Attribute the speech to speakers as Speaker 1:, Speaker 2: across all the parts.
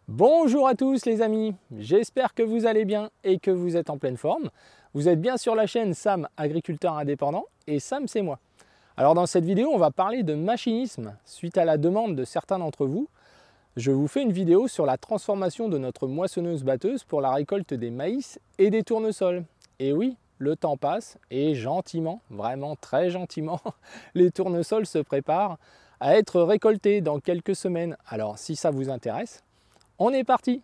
Speaker 1: Bonjour à tous les amis, j'espère que vous allez bien et que vous êtes en pleine forme. Vous êtes bien sur la chaîne Sam, agriculteur indépendant, et Sam c'est moi. Alors dans cette vidéo, on va parler de machinisme. Suite à la demande de certains d'entre vous, je vous fais une vidéo sur la transformation de notre moissonneuse-batteuse pour la récolte des maïs et des tournesols. Et oui, le temps passe et gentiment, vraiment très gentiment, les tournesols se préparent à être récoltés dans quelques semaines. Alors si ça vous intéresse, on est parti!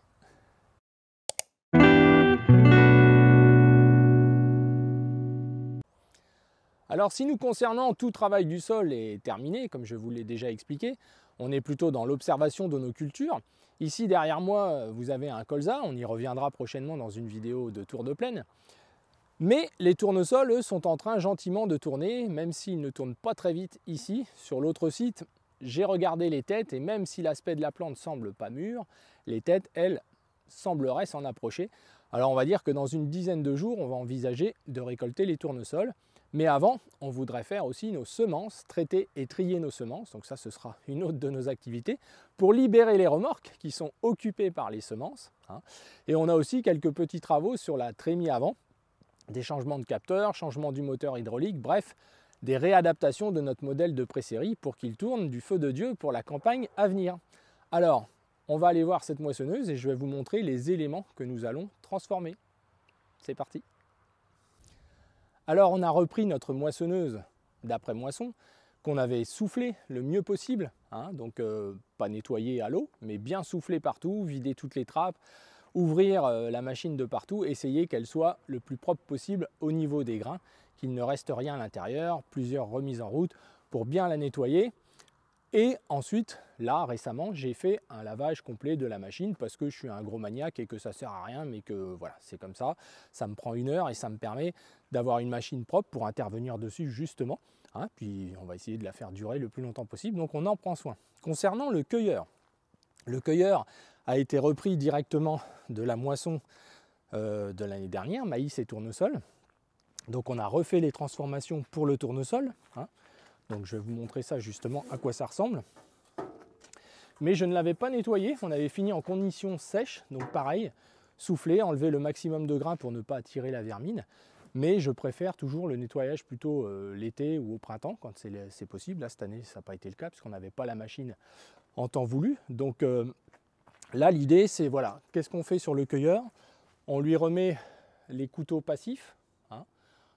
Speaker 1: Alors si nous concernant tout travail du sol est terminé, comme je vous l'ai déjà expliqué, on est plutôt dans l'observation de nos cultures. Ici derrière moi, vous avez un colza, on y reviendra prochainement dans une vidéo de tour de plaine. Mais les tournesols, eux, sont en train gentiment de tourner, même s'ils ne tournent pas très vite ici. Sur l'autre site, j'ai regardé les têtes et même si l'aspect de la plante semble pas mûr, les têtes, elles, sembleraient s'en approcher. Alors on va dire que dans une dizaine de jours, on va envisager de récolter les tournesols. Mais avant, on voudrait faire aussi nos semences, traiter et trier nos semences. Donc ça, ce sera une autre de nos activités pour libérer les remorques qui sont occupées par les semences. Et on a aussi quelques petits travaux sur la trémie avant, des changements de capteurs, changement du moteur hydraulique, bref, des réadaptations de notre modèle de pré-série pour qu'il tourne du feu de Dieu pour la campagne à venir. Alors, on va aller voir cette moissonneuse et je vais vous montrer les éléments que nous allons transformer. C'est parti! Alors on a repris notre moissonneuse d'après moisson qu'on avait soufflé le mieux possible, donc pas nettoyé à l'eau, mais bien soufflé partout, vider toutes les trappes, ouvrir la machine de partout, essayer qu'elle soit le plus propre possible au niveau des grains, qu'il ne reste rien à l'intérieur, plusieurs remises en route pour bien la nettoyer. Et ensuite, là récemment, j'ai fait un lavage complet de la machine parce que je suis un gros maniaque et que ça sert à rien, mais que voilà, c'est comme ça. Ça me prend 1 heure et ça me permet d'avoir une machine propre pour intervenir dessus justement. Puis on va essayer de la faire durer le plus longtemps possible, donc on en prend soin. Concernant le cueilleur a été repris directement de la moisson de l'année dernière, maïs et tournesol. Donc on a refait les transformations pour le tournesol. Donc je vais vous montrer ça justement à quoi ça ressemble. Mais je ne l'avais pas nettoyé, on avait fini en conditions sèches, donc pareil, souffler, enlever le maximum de grains pour ne pas attirer la vermine. Mais je préfère toujours le nettoyage plutôt l'été ou au printemps quand c'est possible. Là cette année ça n'a pas été le cas parce qu'on n'avait pas la machine en temps voulu. Donc là l'idée c'est voilà, qu'est-ce qu'on fait sur le cueilleur? On lui remet les couteaux passifs,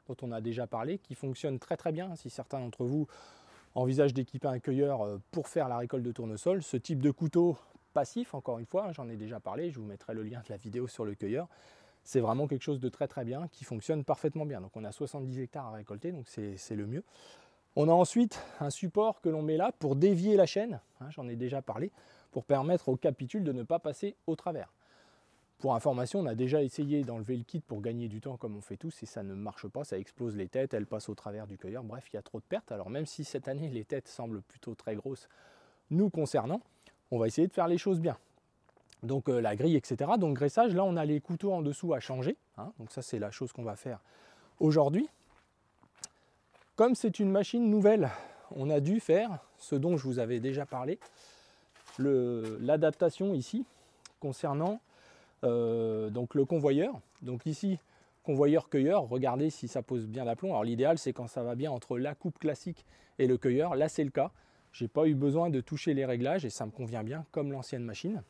Speaker 1: dont on a déjà parlé, qui fonctionnent très très bien. Si certains d'entre vous envisagent d'équiper un cueilleur pour faire la récolte de tournesol, ce type de couteau passif, encore une fois, j'en ai déjà parlé, je vous mettrai le lien de la vidéo sur le cueilleur, c'est vraiment quelque chose de très très bien, qui fonctionne parfaitement bien. Donc on a 70 hectares à récolter, donc c'est le mieux. On a ensuite un support que l'on met là pour dévier la chaîne, j'en ai déjà parlé, pour permettre au capitule de ne pas passer au travers. Pour information, on a déjà essayé d'enlever le kit pour gagner du temps comme on fait tous et ça ne marche pas, ça explose les têtes, elles passent au travers du cueilleur, bref, il y a trop de pertes. Alors même si cette année les têtes semblent plutôt très grosses nous concernant, on va essayer de faire les choses bien. Donc la grille, etc. Donc graissage, là on a les couteaux en dessous à changer, donc ça c'est la chose qu'on va faire aujourd'hui. Comme c'est une machine nouvelle, on a dû faire ce dont je vous avais déjà parlé, l'adaptation ici concernant donc le convoyeur. Donc ici, convoyeur-cueilleur, regardez si ça pose bien d'aplomb. Alors l'idéal c'est quand ça va bien entre la coupe classique et le cueilleur. Là c'est le cas. J'ai pas eu besoin de toucher les réglages et ça me convient bien comme l'ancienne machine.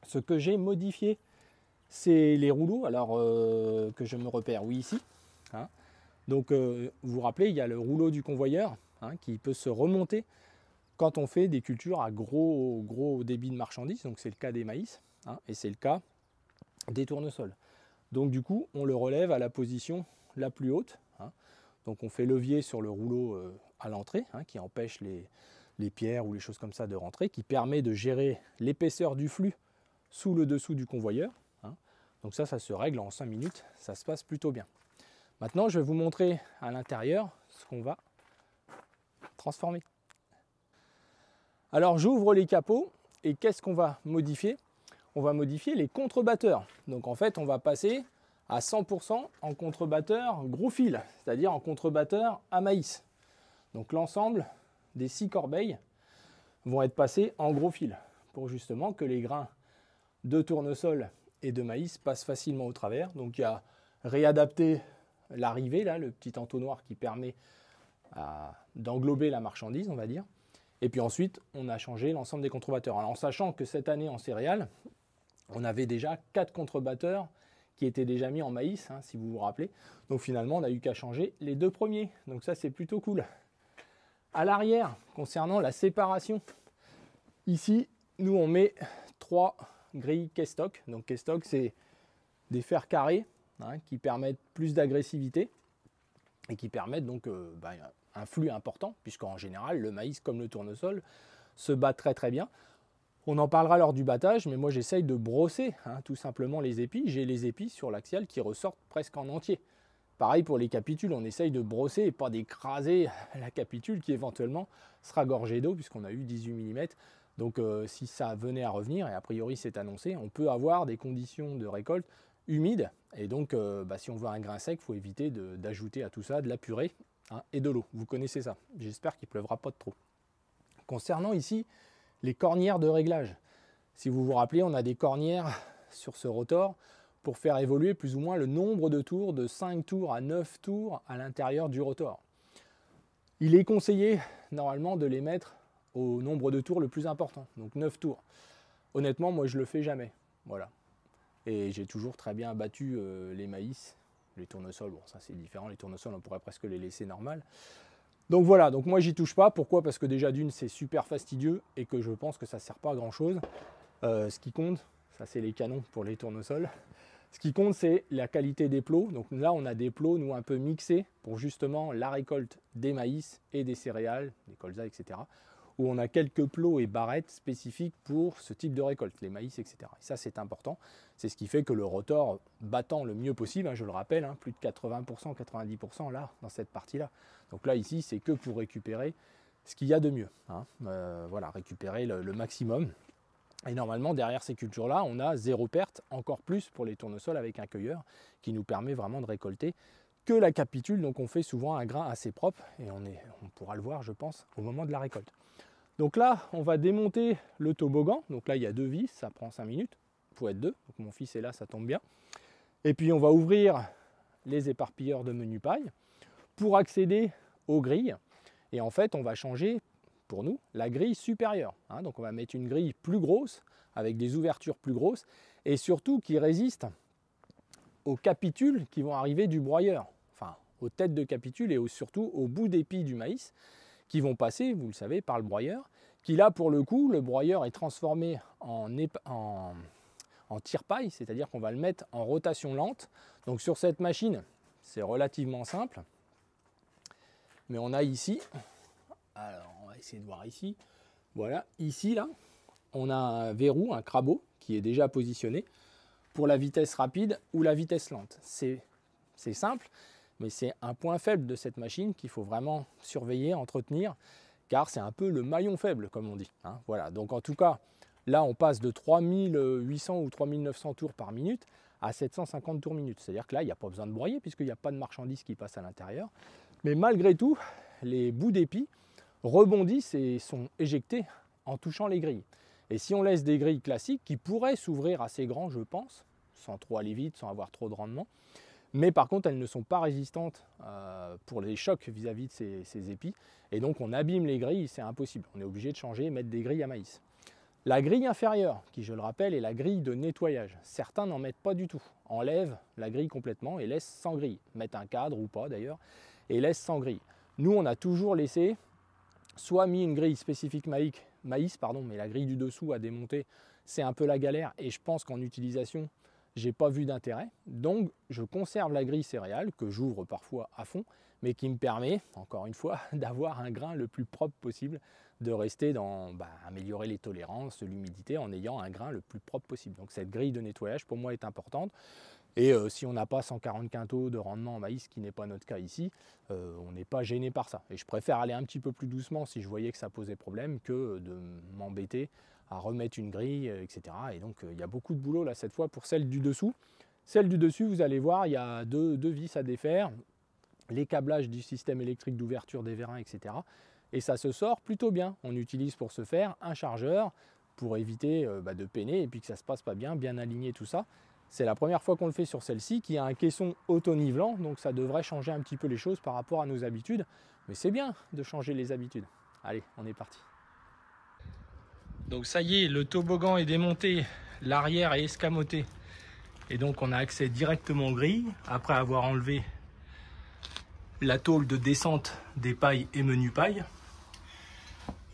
Speaker 1: Ce que j'ai modifié, c'est les rouleaux. Alors que je me repère, oui ici. Donc vous vous rappelez, il y a le rouleau du convoyeur qui peut se remonter quand on fait des cultures à gros débit de marchandises. Donc c'est le cas des maïs et c'est le cas des tournesols. Donc du coup, on le relève à la position la plus haute. Donc on fait levier sur le rouleau à l'entrée, qui empêche les pierres ou les choses comme ça de rentrer, qui permet de gérer l'épaisseur du flux sous le dessous du convoyeur. Donc ça se règle en 5 minutes, ça se passe plutôt bien. Maintenant, je vais vous montrer à l'intérieur ce qu'on va transformer. Alors j'ouvre les capots et qu'est-ce qu'on va modifier? On va modifier les contrebatteurs. Donc en fait, on va passer à 100% en contrebatteur gros fil, c'est-à-dire en contrebatteur à maïs. Donc l'ensemble des 6 corbeilles vont être passées en gros fil pour justement que les grains de tournesol et de maïs passe facilement au travers. Donc il y a réadapté l'arrivée, là, le petit entonnoir qui permet d'englober la marchandise, on va dire. Et puis ensuite, on a changé l'ensemble des contrebatteurs. Alors en sachant que cette année en céréales, on avait déjà 4 contrebatteurs qui étaient déjà mis en maïs, hein, si vous vous rappelez. Donc finalement, on n'a eu qu'à changer les 2 premiers. Donc ça, c'est plutôt cool. À l'arrière, concernant la séparation, ici, nous, on met 3 grilles K-Stock. Donc K-Stock, c'est des fers carrés, hein, qui permettent plus d'agressivité et qui permettent donc un flux important, puisqu'en général, le maïs comme le tournesol se bat très très bien. On en parlera lors du battage, mais moi j'essaye de brosser, hein, tout simplement les épis. J'ai les épis sur l'axial qui ressortent presque en entier. Pareil pour les capitules, on essaye de brosser et pas d'écraser la capitule qui éventuellement sera gorgée d'eau, puisqu'on a eu 18 mm. Donc si ça venait à revenir, et a priori c'est annoncé, on peut avoir des conditions de récolte humides. Et donc si on veut un grain sec, il faut éviter d'ajouter à tout ça de la purée, hein, et de l'eau. Vous connaissez ça. J'espère qu'il ne pleuvra pas de trop. Concernant ici les cornières de réglage, si vous vous rappelez, on a des cornières sur ce rotor pour faire évoluer plus ou moins le nombre de tours, de 5 tours à 9 tours à l'intérieur du rotor. Il est conseillé normalement de les mettre au nombre de tours le plus important, donc 9 tours. Honnêtement, moi je le fais jamais. Voilà. Et j'ai toujours très bien abattu les maïs, les tournesols, bon ça c'est différent, les tournesols on pourrait presque les laisser normales. Donc voilà, donc moi j'y touche pas. Pourquoi? Parce que déjà d'une c'est super fastidieux et que je pense que ça sert pas à grand chose. Ce qui compte, ça c'est les canons pour les tournesols. Ce qui compte c'est la qualité des plots. Donc là on a des plots nous un peu mixés pour justement la récolte des maïs et des céréales, des colzas, etc. Où on a quelques plots et barrettes spécifiques pour ce type de récolte, les maïs, etc. Et ça c'est important. C'est ce qui fait que le rotor battant le mieux possible, hein, je le rappelle, hein, plus de 80%, 90% là, dans cette partie-là. Donc là, ici, c'est que pour récupérer ce qu'il y a de mieux. Hein. Voilà, récupérer le maximum. Et normalement, derrière ces cultures-là, on a 0 perte, encore plus pour les tournesols avec un cueilleur, qui nous permet vraiment de récolter que la capitule. Donc on fait souvent un grain assez propre, et on pourra le voir, je pense, au moment de la récolte. Donc là, on va démonter le toboggan. Donc là, il y a 2 vis, ça prend 5 minutes. Il faut être 2, donc mon fils est là, ça tombe bien. Et puis on va ouvrir les éparpilleurs de menu paille pour accéder aux grilles. Et en fait, on va changer, pour nous, la grille supérieure. Hein. Donc on va mettre une grille plus grosse, avec des ouvertures plus grosses, et surtout qui résiste aux capitules qui vont arriver du broyeur. Enfin, aux têtes de capitules et surtout aux bouts d'épis du maïs, qui vont passer, vous le savez, par le broyeur, qui là, pour le coup, le broyeur est transformé en tire-paille, c'est-à-dire qu'on va le mettre en rotation lente. Donc sur cette machine, c'est relativement simple. Mais on a ici, alors on va essayer de voir ici, voilà, ici là, on a un verrou, un crabot qui est déjà positionné pour la vitesse rapide ou la vitesse lente. C'est simple, mais c'est un point faible de cette machine qu'il faut vraiment surveiller, entretenir, car c'est un peu le maillon faible, comme on dit. Hein. Voilà, donc en tout cas, là on passe de 3800 ou 3900 tours par minute à 750 tours minute. C'est-à-dire que là, il n'y a pas besoin de broyer puisqu'il n'y a pas de marchandises qui passent à l'intérieur. Mais malgré tout, les bouts d'épis rebondissent et sont éjectés en touchant les grilles. Et si on laisse des grilles classiques qui pourraient s'ouvrir assez grand, je pense, sans trop aller vite, sans avoir trop de rendement, mais par contre elles ne sont pas résistantes pour les chocs vis-à-vis de ces épis, et donc on abîme les grilles, c'est impossible. On est obligé de changer et mettre des grilles à maïs. La grille inférieure, qui je le rappelle, est la grille de nettoyage. Certains n'en mettent pas du tout, enlèvent la grille complètement et laissent sans grille, mettent un cadre ou pas d'ailleurs, et laissent sans grille. Nous on a toujours laissé, soit mis une grille spécifique maïs, mais la grille du dessous à démonter, c'est un peu la galère, et je pense qu'en utilisation, j'ai pas vu d'intérêt. Donc je conserve la grille céréale, que j'ouvre parfois à fond, mais qui me permet, encore une fois, d'avoir un grain le plus propre possible, de rester dans, améliorer les tolérances, l'humidité, en ayant un grain le plus propre possible. Donc cette grille de nettoyage, pour moi, est importante. Et si on n'a pas 140 quintaux de rendement en maïs, ce qui n'est pas notre cas ici, on n'est pas gêné par ça. Et je préfère aller un petit peu plus doucement si je voyais que ça posait problème que de m'embêter à remettre une grille, etc. Et donc il y a beaucoup de boulot là cette fois pour celle du dessous. Celle du dessus, vous allez voir, il y a deux vis à défaire, les câblages du système électrique d'ouverture des vérins, etc. Et ça se sort plutôt bien. On utilise pour ce faire un chargeur, pour éviter de peiner et puis que ça se passe pas bien, bien aligné tout ça. C'est la première fois qu'on le fait sur celle-ci qui a un caisson auto-nivelant, donc ça devrait changer un petit peu les choses par rapport à nos habitudes. Mais c'est bien de changer les habitudes. Allez, on est parti. Donc ça y est, le toboggan est démonté, l'arrière est escamoté. Et donc on a accès directement aux grilles, après avoir enlevé la tôle de descente des pailles et menu paille.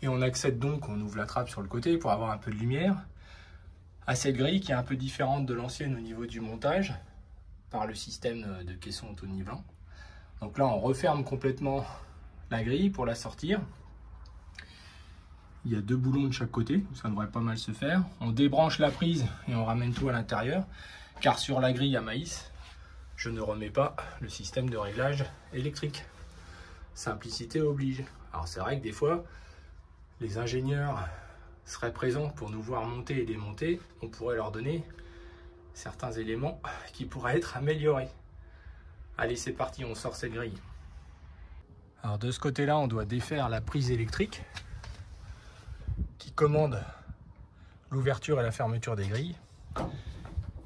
Speaker 1: Et on accède donc, on ouvre la trappe sur le côté pour avoir un peu de lumière, à cette grille qui est un peu différente de l'ancienne au niveau du montage, par le système de caisson auto-nivelant. Donc là on referme complètement la grille pour la sortir. Il y a 2 boulons de chaque côté, ça devrait pas mal se faire. On débranche la prise et on ramène tout à l'intérieur, car sur la grille à maïs, je ne remets pas le système de réglage électrique. Simplicité oblige. Alors c'est vrai que des fois, les ingénieurs seraient présents pour nous voir monter et démonter. On pourrait leur donner certains éléments qui pourraient être améliorés. Allez, c'est parti, on sort cette grille. Alors de ce côté-là, on doit défaire la prise électrique qui commande l'ouverture et la fermeture des grilles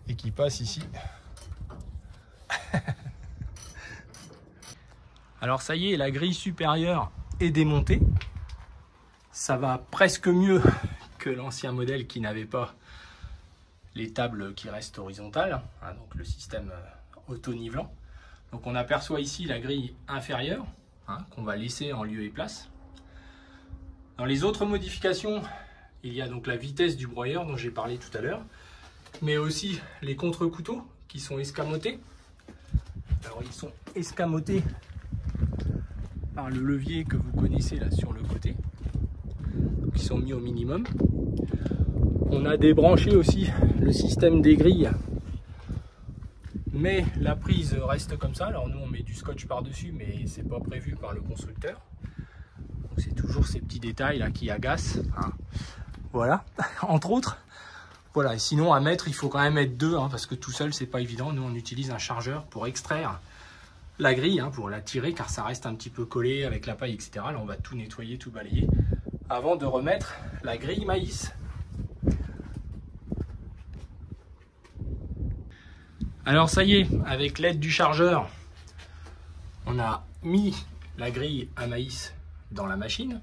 Speaker 1: et qui passe ici. Alors ça y est, la grille supérieure est démontée. Ça va presque mieux que l'ancien modèle qui n'avait pas les tables qui restent horizontales, hein, donc le système auto-nivelant. Donc on aperçoit ici la grille inférieure, hein, qu'on va laisser en lieu et place. Dans les autres modifications, il y a donc la vitesse du broyeur dont j'ai parlé tout à l'heure, mais aussi les contre-couteaux qui sont escamotés. Alors ils sont escamotés par le levier que vous connaissez là sur le côté, qui sont mis au minimum. On a débranché aussi le système des grilles, mais la prise reste comme ça. Alors nous on met du scotch par dessus, mais c'est pas prévu par le constructeur. Donc c'est toujours ces petits détails là qui agacent, hein. Voilà, entre autres. Voilà, et sinon à mettre, il faut quand même être 2, hein, parce que tout seul c'est pas évident. Nous on utilise un chargeur pour extraire la grille, hein, pour la tirer, car ça reste un petit peu collé avec la paille, etc. Là on va tout nettoyer, tout balayer avant de remettre la grille maïs. Alors ça y est, avec l'aide du chargeur, on a mis la grille à maïs dans la machine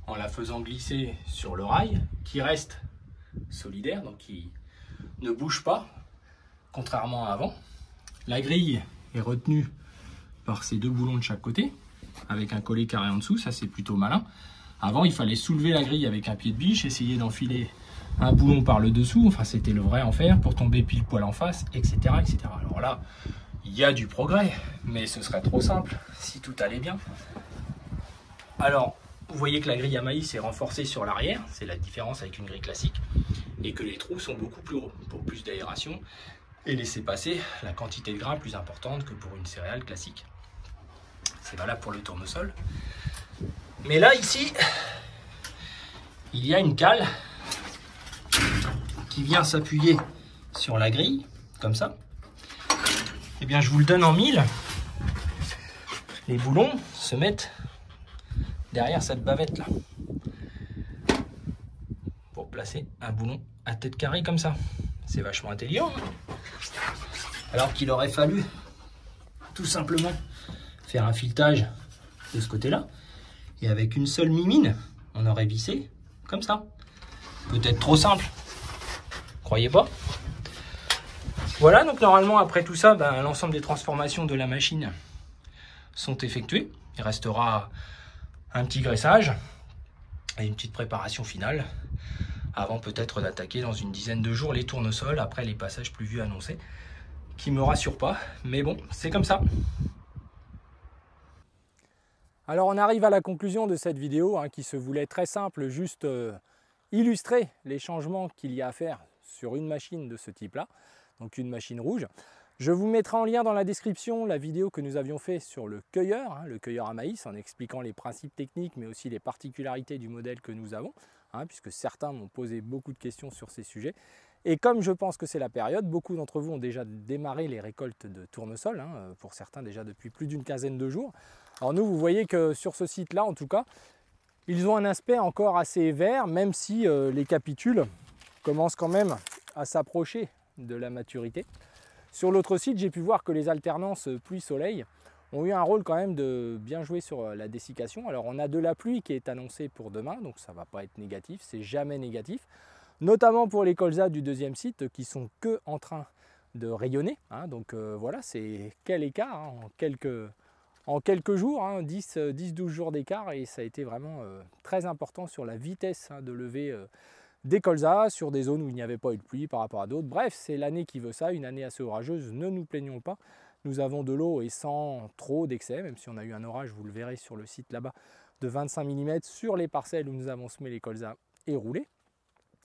Speaker 1: en la faisant glisser sur le rail qui reste solidaire, donc qui ne bouge pas, contrairement à avant. La grille est retenue par ces 2 boulons de chaque côté, avec un collet carré en dessous, ça c'est plutôt malin. Avant, il fallait soulever la grille avec un pied de biche, essayer d'enfiler un boulon par le dessous, enfin c'était le vrai enfer, pour tomber pile poil en face, etc., etc. Alors là, il y a du progrès, mais ce serait trop simple si tout allait bien. Alors, vous voyez que la grille à maïs est renforcée sur l'arrière, c'est la différence avec une grille classique, et que les trous sont beaucoup plus hauts pour plus d'aération et laisser passer la quantité de grains plus importante que pour une céréale classique. C'est valable pour le tournesol. Mais là, ici, il y a une cale qui vient s'appuyer sur la grille, comme ça. Eh bien, je vous le donne en mille. Les boulons se mettent derrière cette bavette là, pour placer un boulon à tête carrée comme ça. C'est vachement intelligent, hein, alors qu'il aurait fallu tout simplement faire un filetage de ce côté là, et avec une seule mimine on aurait vissé comme ça. Peut-être trop simple, croyez pas? Voilà, donc normalement après tout ça, l'ensemble des transformations de la machine sont effectuées. Il restera un petit graissage et une petite préparation finale avant peut-être d'attaquer dans une dizaine de jours les tournesols après les passages pluvieux annoncés, qui me rassurent pas, mais bon, c'est comme ça. Alors on arrive à la conclusion de cette vidéo, hein, qui se voulait très simple, juste illustrer les changements qu'il y a à faire sur une machine de ce type-là, donc une machine rouge. Je vous mettrai en lien dans la description la vidéo que nous avions fait sur le cueilleur, hein, le cueilleur à maïs, en expliquant les principes techniques, mais aussi les particularités du modèle que nous avons, hein, puisque certains m'ont posé beaucoup de questions sur ces sujets. Et comme je pense que c'est la période, beaucoup d'entre vous ont déjà démarré les récoltes de tournesol, hein, pour certains déjà depuis plus d'une quinzaine de jours. Alors nous, vous voyez que sur ce site-là, en tout cas, Ils ont un aspect encore assez vert, même si les capitules commencent quand même à s'approcher de la maturité. Sur l'autre site, j'ai pu voir que les alternances pluie-soleil ont eu un rôle quand même de bien jouer sur la dessiccation. Alors on a de la pluie qui est annoncée pour demain, donc ça ne va pas être négatif, c'est jamais négatif. Notamment pour les colzas du deuxième site qui sont que en train de rayonner. Hein, donc voilà, c'est quel écart hein, en quelques jours, hein, 10-12 jours d'écart, et ça a été vraiment très important sur la vitesse hein, de levée des colzas, sur des zones où il n'y avait pas eu de pluie par rapport à d'autres. Bref, c'est l'année qui veut ça, une année assez orageuse, ne nous plaignons pas. Nous avons de l'eau et sans trop d'excès, même si on a eu un orage, vous le verrez sur le site là-bas, de 25 mm sur les parcelles où nous avons semé les colzas et roulé.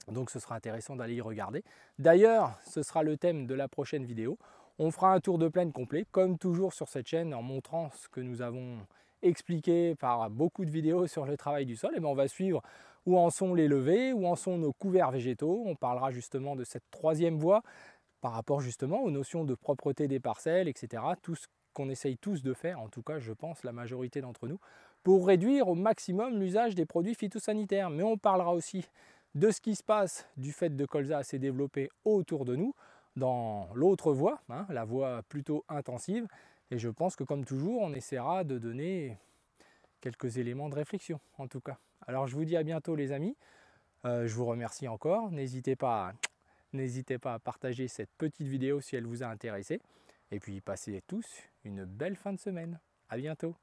Speaker 1: Donc ce sera intéressant d'aller y regarder. D'ailleurs, ce sera le thème de la prochaine vidéo. On fera un tour de plaine complet, comme toujours sur cette chaîne, en montrant ce que nous avons expliqué par beaucoup de vidéos sur le travail du sol. Et bien on va suivre où en sont les levées, où en sont nos couverts végétaux. On parlera justement de cette troisième voie par rapport justement aux notions de propreté des parcelles, etc. Tout ce qu'on essaye tous de faire, en tout cas je pense la majorité d'entre nous, pour réduire au maximum l'usage des produits phytosanitaires. Mais on parlera aussi de ce qui se passe du fait de colza s'est développé autour de nous, dans l'autre voie, hein, la voie plutôt intensive. Et je pense que comme toujours, on essaiera de donner quelques éléments de réflexion, en tout cas. Alors je vous dis à bientôt les amis, je vous remercie encore, n'hésitez pas à partager cette petite vidéo si elle vous a intéressé. Et puis passez tous une belle fin de semaine. À bientôt.